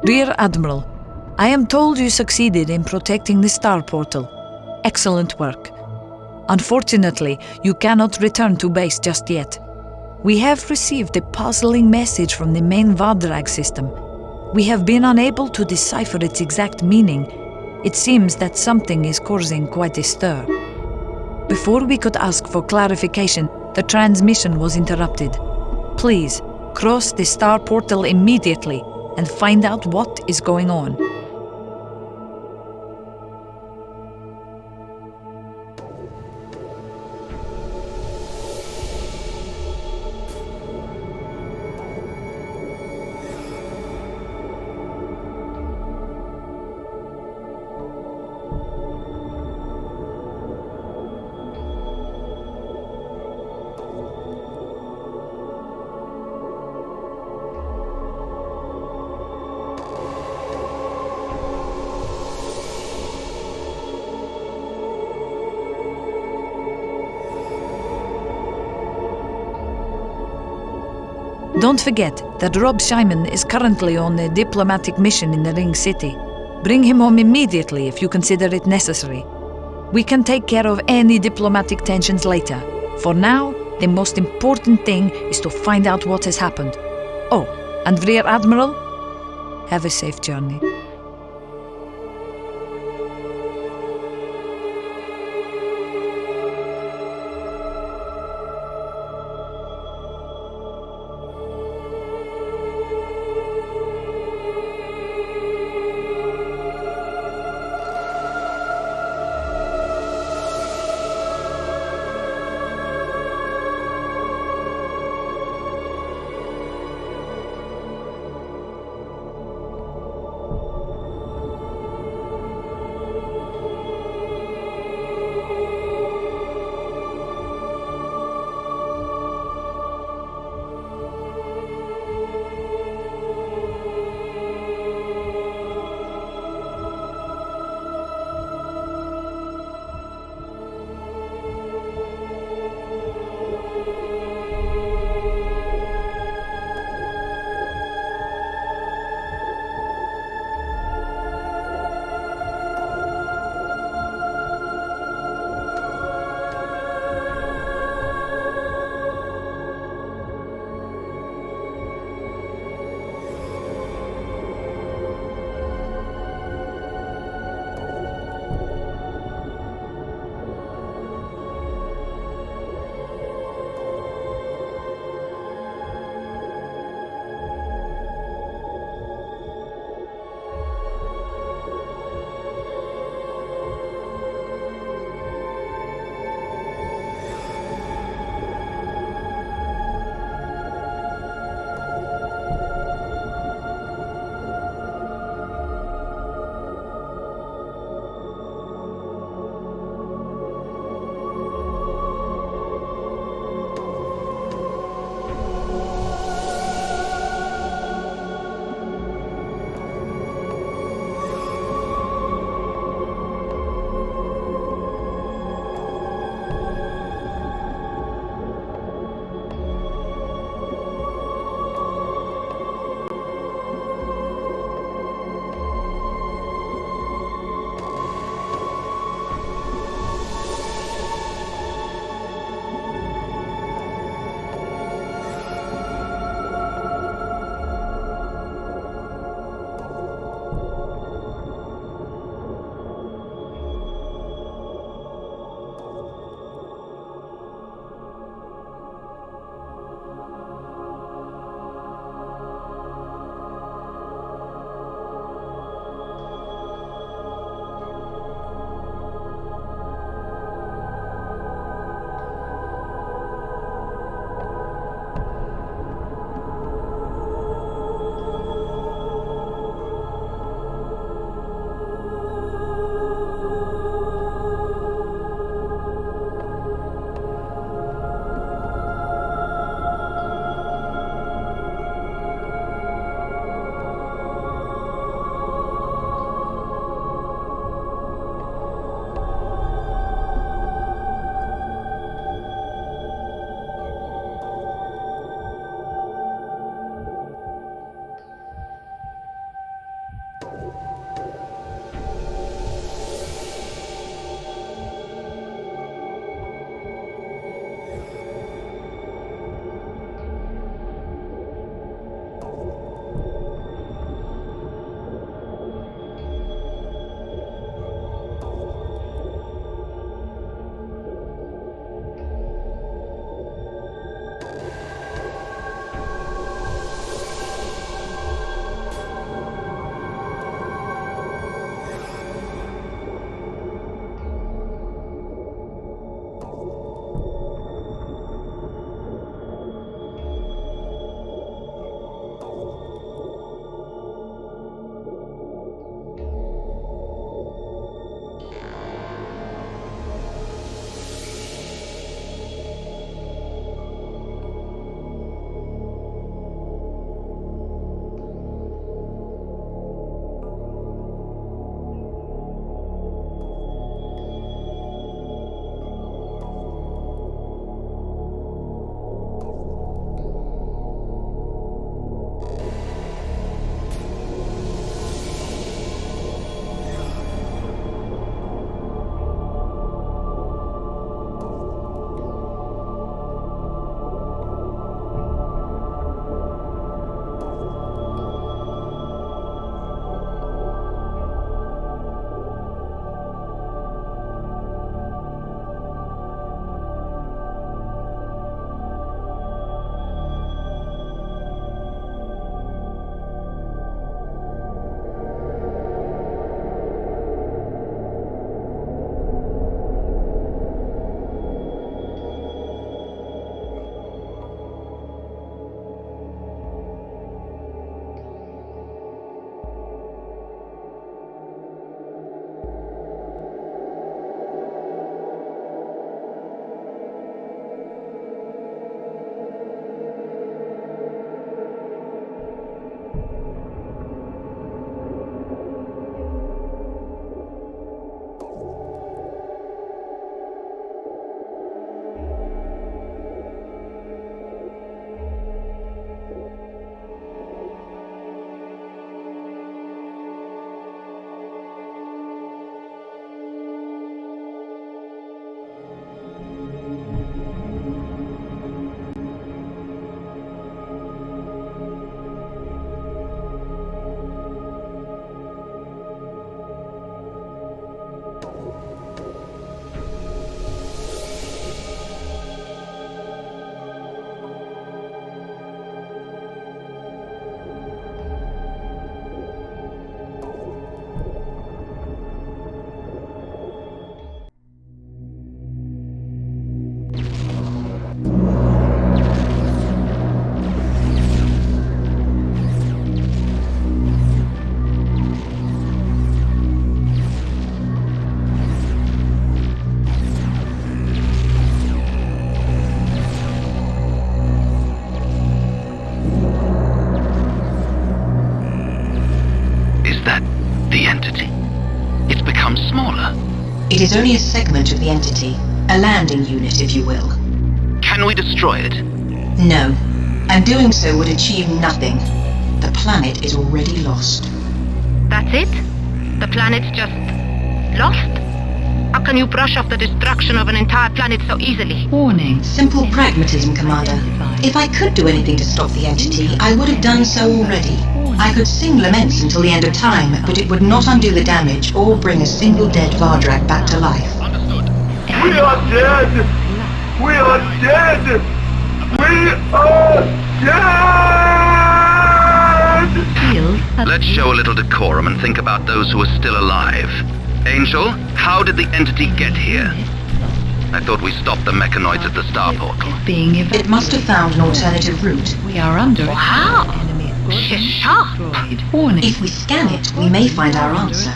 Rear Admiral, I am told you succeeded in protecting the Star Portal. Excellent work. Unfortunately, you cannot return to base just yet. We have received a puzzling message from the main Vardrag system. We have been unable to decipher its exact meaning. It seems that something is causing quite a stir. Before we could ask for clarification, the transmission was interrupted. Please, cross the Star Portal immediately and find out what is going on. Don't forget that Rob Shyman is currently on a diplomatic mission in the Ring City. Bring him home immediately if you consider it necessary. We can take care of any diplomatic tensions later. For now, the most important thing is to find out what has happened. Oh, and Rear Admiral, have a safe journey. The entity? It's become smaller. It is only a segment of the entity, a landing unit, if you will. Can we destroy it? No, and doing so would achieve nothing. The planet is already lost. That's it? The planet's just lost? How can you brush off the destruction of an entire planet so easily? Warning. Simple pragmatism, Commander. If I could do anything to stop the entity, I would have done so already. I could sing laments until the end of time, but it would not undo the damage or bring a single dead Vardrag back to life. Understood. We are dead! We are dead! We are dead! Let's show a little decorum and think about those who are still alive. Angel, how did the entity get here? I thought we stopped the mechanoids at the star portal. It must have found an alternative route. We are under Wow! She's sharp! Warning. If we scan it, we may find our answer.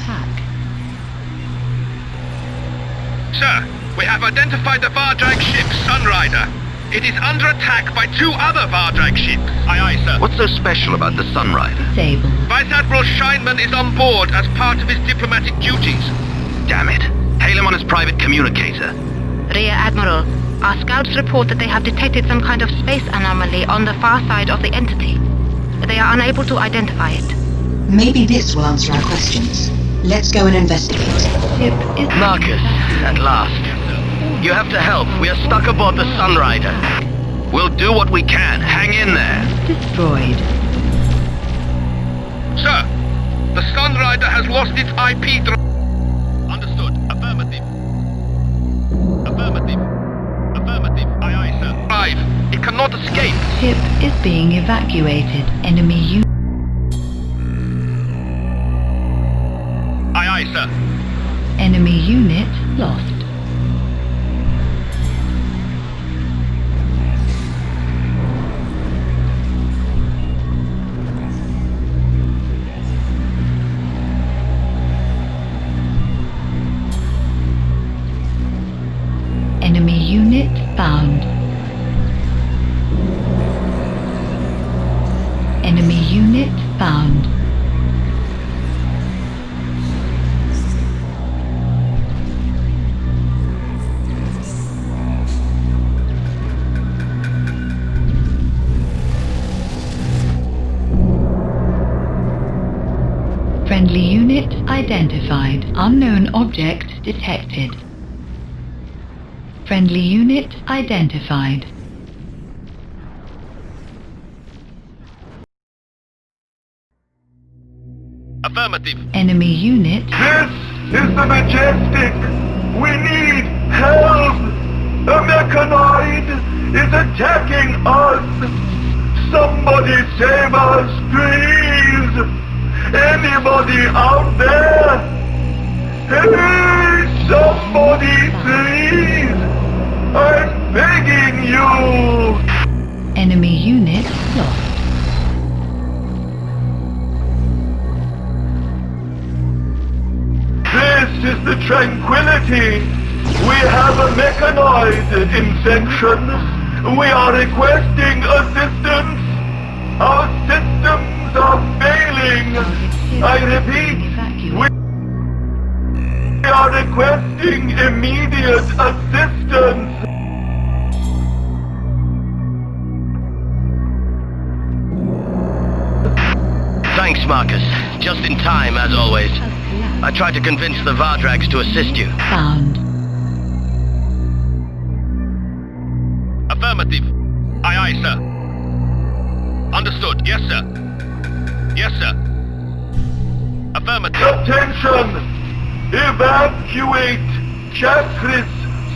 Sir, we have identified the Vardrag ship, Sunrider. It is under attack by 2 other Vardrag ships. Aye, aye, sir. What's so special about the Sunrider? Disabled. Vice Admiral Scheinman is on board as part of his diplomatic duties. Damn it. Hail him on his private communicator. Rear Admiral, our scouts report that they have detected some kind of space anomaly on the far side of the entity. They are unable to identify it. Maybe this will answer our questions. Let's go and investigate. Marcus, at last. You have to help. We are stuck aboard the Sunrider. We'll do what we can. Hang in there. Destroyed. Sir, the Sunrider has lost its IP drive. Understood. Affirmative. Affirmative. Affirmative. Aye, aye, sir. Drive. It cannot escape. Ship is being evacuated. Enemy unit. Aye, aye, sir. Enemy unit lost. Enemy unit found. Enemy unit found. Friendly unit identified. Unknown object detected. Friendly unit identified. Affirmative. Enemy unit. This is the Majestic. We need help. A mechanoid is attacking us. Somebody save us, please. Anybody out there? Hey, somebody, please. I'm begging you. Enemy unit lost. This is the Tranquility. We have a mechanoid infection. We are requesting assistance. Our systems are failing. I repeat, we are requesting immediate assistance. Thanks, Marcus. Just in time, as always. I tried to convince the Vardrags to assist you. Found. Affirmative. Aye, aye, sir. Understood. Yes, sir. Yes, sir. Affirmative. Attention! Evacuate Chakris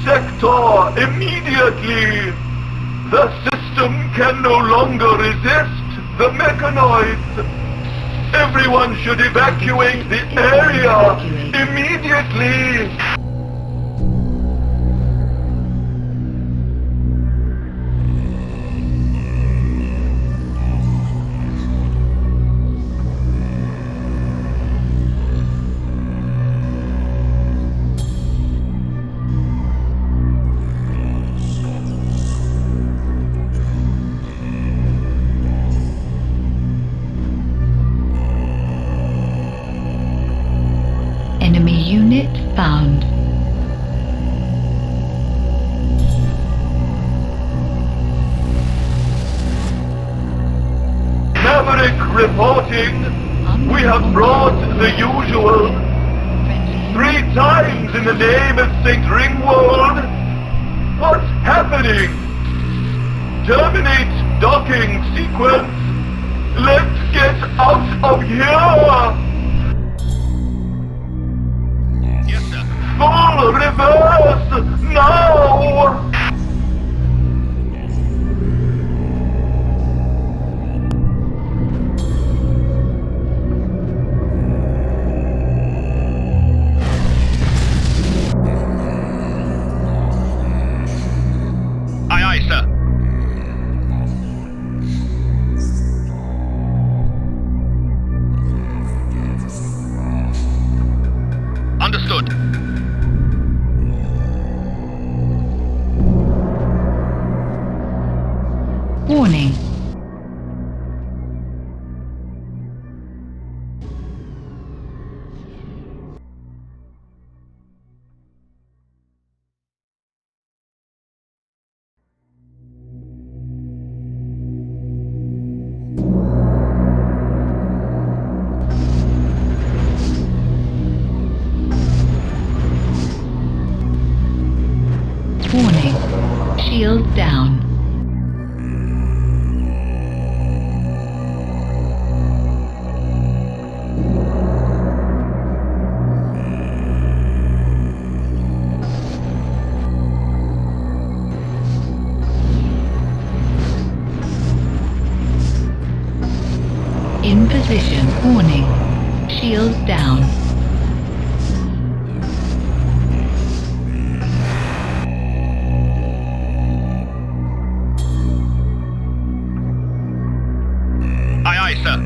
sector immediately! The system can no longer resist the mechanoids. Everyone should evacuate the area immediately! found. Maverick reporting. We have brought the usual. 3 times in the name of St. Ringwald. What's happening? Terminate docking sequence. Let's get out of here. Yes, sir. Full reverse now. Aye, aye, sir. Understood. Warning. Warning. Shield down. In position. Warning. Shield down. Aye, aye, sir.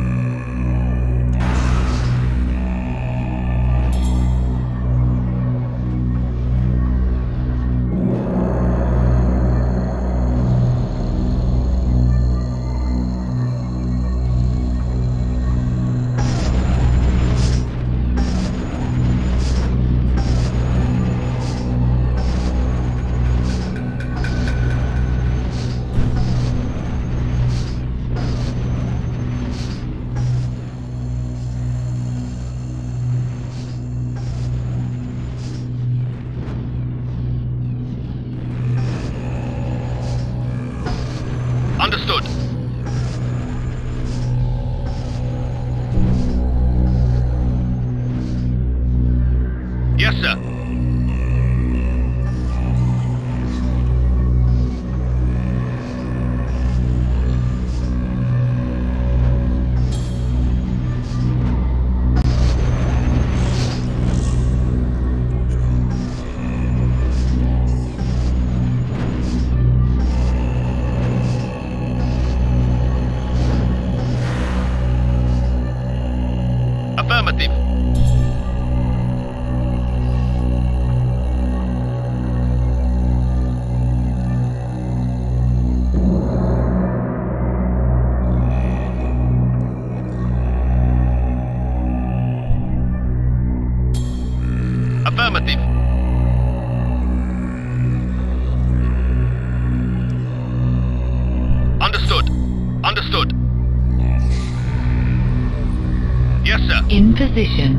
Understood. Yes, sir. Affirmative. Affirmative. Understood. Understood. Yes, sir. In position.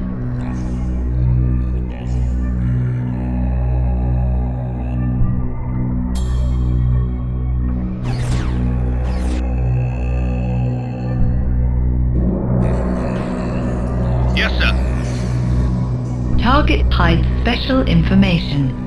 Yes, sir. Target hides special information.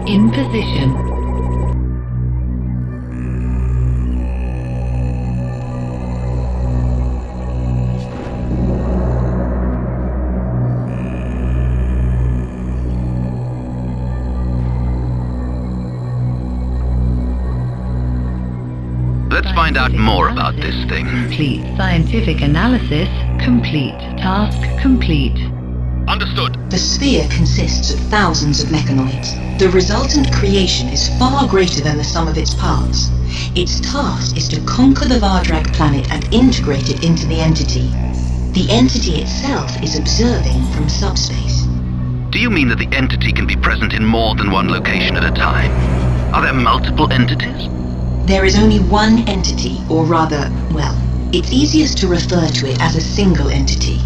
In position. find out more about this thing? Complete. Scientific analysis complete. Task complete. Understood. The sphere consists of thousands of mechanoids. The resultant creation is far greater than the sum of its parts. Its task is to conquer the Vardrag planet and integrate it into the entity. The entity itself is observing from subspace. Do you mean that the entity can be present in more than one location at a time? Are there multiple entities? There is only one entity, or rather, well, it's easiest to refer to it as a single entity.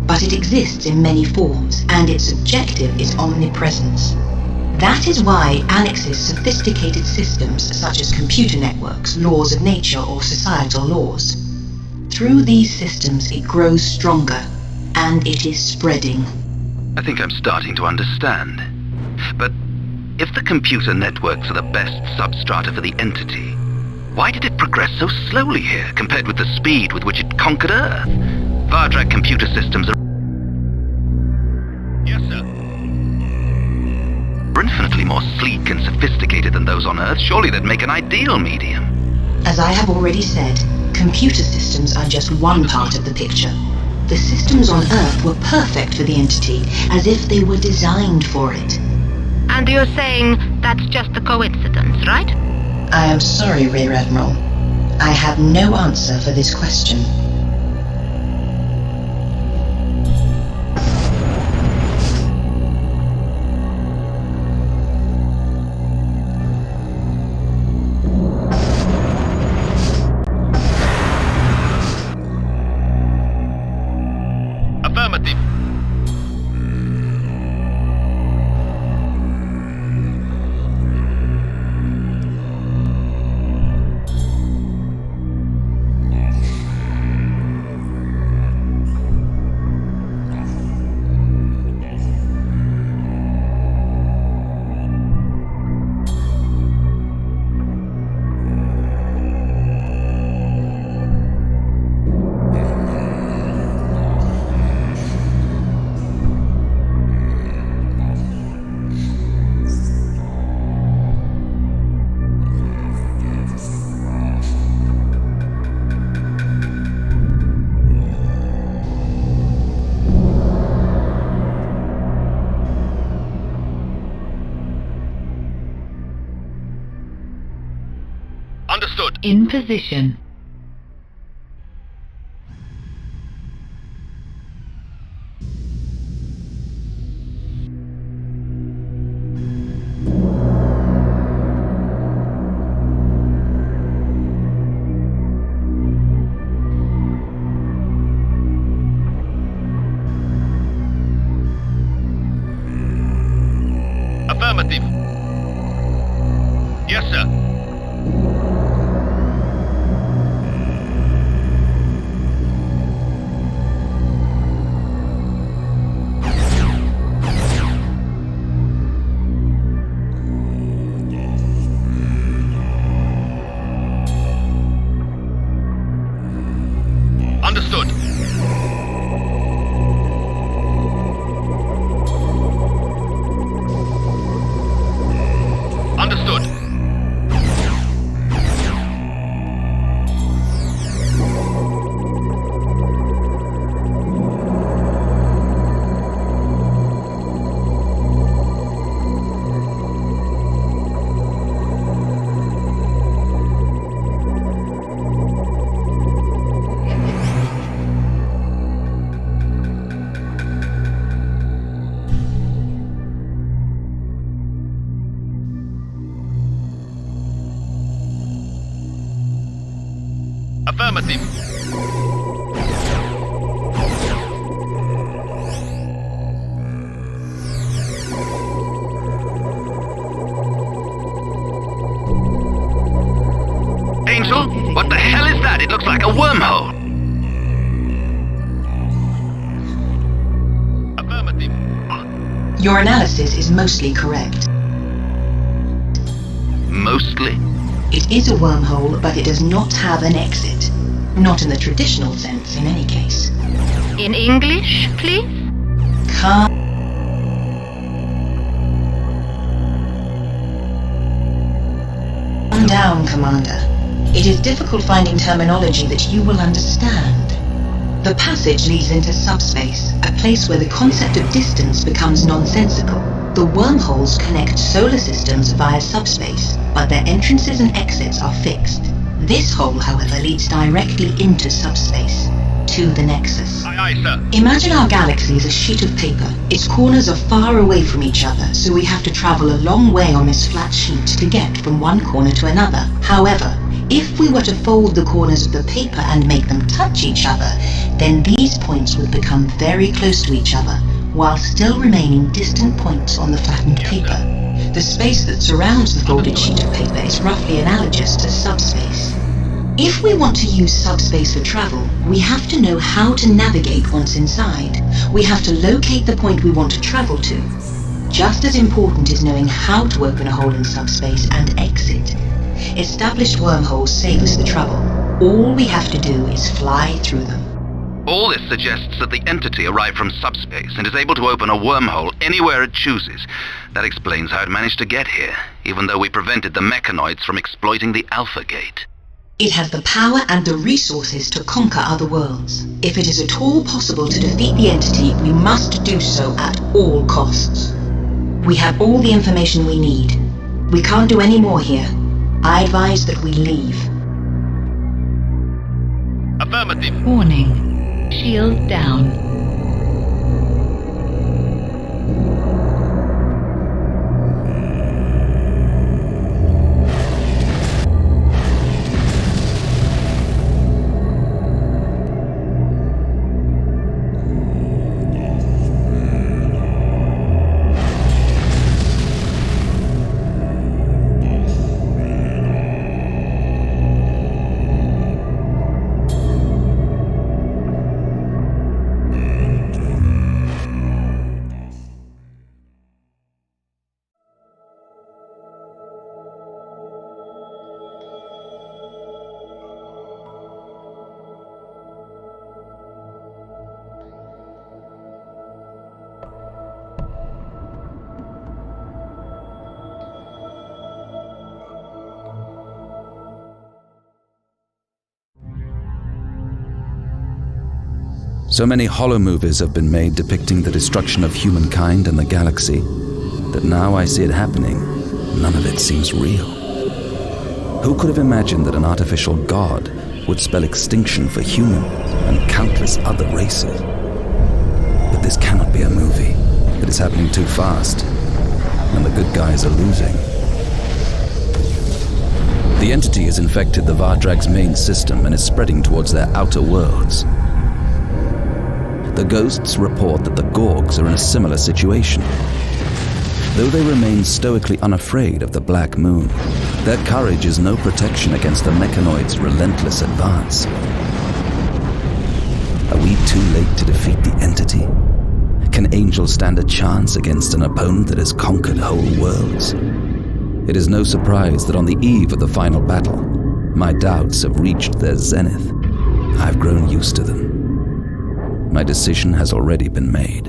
But it exists in many forms, and its objective is omnipresence. That is why Annex's sophisticated systems, such as computer networks, laws of nature, or societal laws. Through these systems it grows stronger, and it is spreading. I think I'm starting to understand. But if the computer networks are the best substrata for the entity, why did it progress so slowly here compared with the speed with which it conquered Earth? Vardrag computer systems are... Yes, sir. ...are infinitely more sleek and sophisticated than those on Earth. Surely they'd make an ideal medium. As I have already said, computer systems are just one part of the picture. The systems on Earth were perfect for the entity, as if they were designed for it. And you're saying that's just a coincidence, right? I am sorry, Rear Admiral. I have no answer for this question. Affirmative. Understood. In position. Affirmative. Yes, sir. Understood. Understood. Affirmative. Angel, what the hell is that? It looks like a wormhole. Affirmative. Your analysis is mostly correct. Mostly? It is a wormhole, but it does not have an exit. Not in the traditional sense, in any case. In English, please? Calm down, Commander. It is difficult finding terminology that you will understand. The passage leads into subspace, a place where the concept of distance becomes nonsensical. The wormholes connect solar systems via subspace, but their entrances and exits are fixed. This hole, however, leads directly into subspace, to the Nexus. Aye, sir. Imagine our galaxy as a sheet of paper. Its corners are far away from each other, so we have to travel a long way on this flat sheet to get from one corner to another. However, if we were to fold the corners of the paper and make them touch each other, then these points would become very close to each other, while still remaining distant points on the flattened paper. The space that surrounds the folded sheet of paper is roughly analogous to subspace. If we want to use subspace for travel, we have to know how to navigate once inside. We have to locate the point we want to travel to. Just as important is knowing how to open a hole in subspace and exit. Established wormholes save us the trouble. All we have to do is fly through them. All this suggests that the entity arrived from subspace and is able to open a wormhole anywhere it chooses. That explains how it managed to get here, even though we prevented the mechanoids from exploiting the Alpha Gate. It has the power and the resources to conquer other worlds. If it is at all possible to defeat the entity, we must do so at all costs. We have all the information we need. We can't do any more here. I advise that we leave. Affirmative. Warning. Shield down. So many hollow movies have been made depicting the destruction of humankind and the galaxy that now I see it happening, none of it seems real. Who could have imagined that an artificial god would spell extinction for human and countless other races? But this cannot be a movie. It is happening too fast, and the good guys are losing. The entity has infected the Vardrags' main system and is spreading towards their outer worlds. The ghosts report that the Gorgs are in a similar situation. Though they remain stoically unafraid of the Black Moon, their courage is no protection against the mechanoids' relentless advance. Are we too late to defeat the entity? Can Angel stand a chance against an opponent that has conquered whole worlds? It is no surprise that on the eve of the final battle, my doubts have reached their zenith. I've grown used to them. My decision has already been made.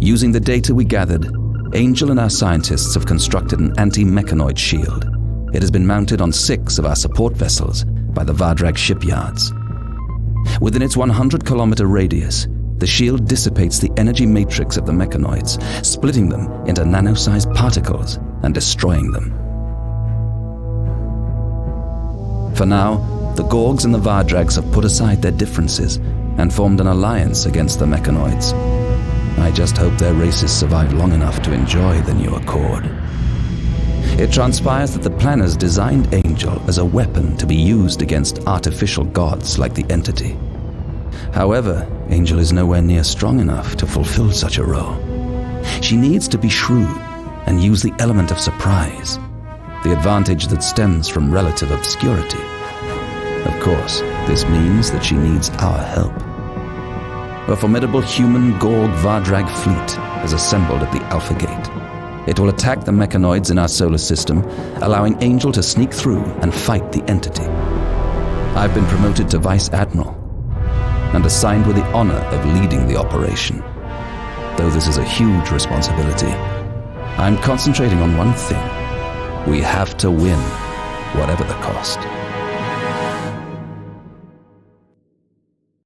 Using the data we gathered, Angel and our scientists have constructed an anti-mechanoid shield. It has been mounted on 6 of our support vessels by the Vardrag shipyards. Within its 100-kilometer radius, the shield dissipates the energy matrix of the mechanoids, splitting them into nano-sized particles and destroying them. For now, the Gorgs and the Vardrags have put aside their differences and formed an alliance against the mechanoids. I just hope their races survive long enough to enjoy the new accord. It transpires that the planners designed Angel as a weapon to be used against artificial gods like the entity. However, Angel is nowhere near strong enough to fulfill such a role. She needs to be shrewd and use the element of surprise, the advantage that stems from relative obscurity. Of course, this means that she needs our help. A formidable human Gorg Vardrag fleet has assembled at the Alpha Gate. It will attack the mechanoids in our solar system, allowing Angel to sneak through and fight the entity. I've been promoted to Vice Admiral and assigned with the honor of leading the operation. Though this is a huge responsibility, I'm concentrating on one thing. We have to win whatever the cost.